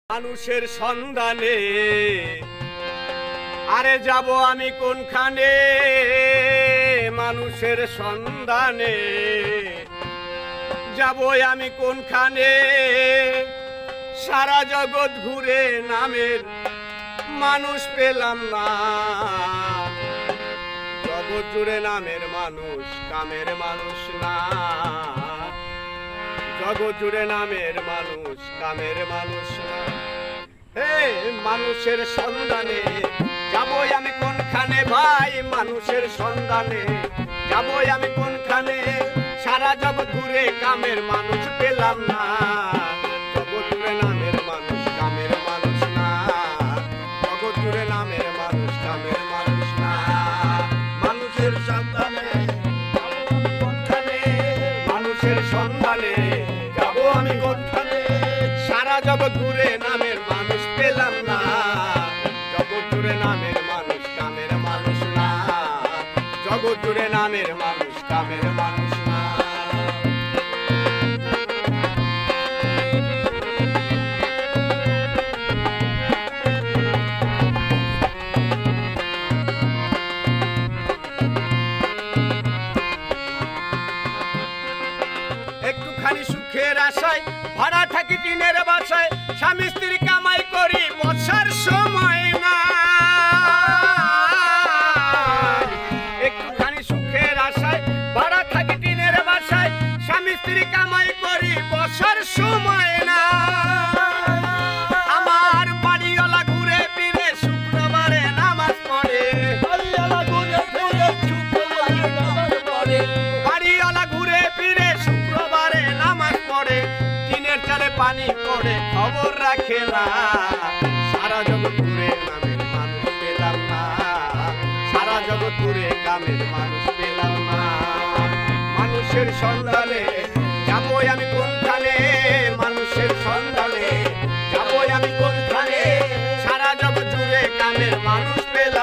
মানুষের সন্ধানে আরে যাব আমি কোনখানে, মানুষের সন্ধানে যাব আমি কোনখানে। সারা জগৎ ঘুরে নামের মানুষ পেলাম না, জগৎ জুড়ে নামের মানুষ কামের মানুষ না। জগৎ জুড়ে নামের মানুষ কামের মানুষ না। হে মানুষের সন্ধানে যাবো আমি কোনখানে ভাই, মানুষের সন্ধানে যাবো আমি কোনখানে। সারা জগৎ ঘুরে কামের মানুষ পেলাম না, জগৎ জুড়ে নামের মানুষ কামের মানুষ না। জগৎ জুড়ে নামের মানুষ কামের মানুষ না। মানুষের সন্ধানে কোনখানে, মানুষের সন্ধানে যাবো আমি কোনখানে। সারা জগৎ ঘুরে নামের মানুষ পেলাম না, জগৎ জুড়ে নামের মানুষ কামের মানুষ না। জগৎ জুড়ে নামের মানুষ কামের মানুষ না। একটুখানি সুখের আশায় ভাড়া থাকি টিনের বাসায়, স্বামী স্ত্রী কামাই করি বর্ষার সময় না। একটুখানি সুখের আশায় ভাড়া থাকি টিনের বাসায়, স্বামী স্ত্রী কামাই করি বর্ষার সময় না। আমার বাড়িওয়ালা ঘুরে ফিরে শুক্রবারে নামাজ পড়ে, বাড়িওয়ালা ঘুরে ফিরে শুক্রবারে নামাজ পড়ে। বাড়িওয়ালা ঘুরে ফিরে শুক্রবারে নামাজ পড়ে, টিনের চালে পানি পড়ে খবর রাখে না। সারা জগৎ ঘুরে নামের মানুষ পেলাম না, সারা জগৎ ঘুরে কামের মানুষ পেলাম না। মানুষের সন্ধানে যাবো আমি কোনখানে, মানুষের সন্ধানে যাবো আমি কোনখানে। সারা জগৎ জুড়ে কামের মানুষ পেলাম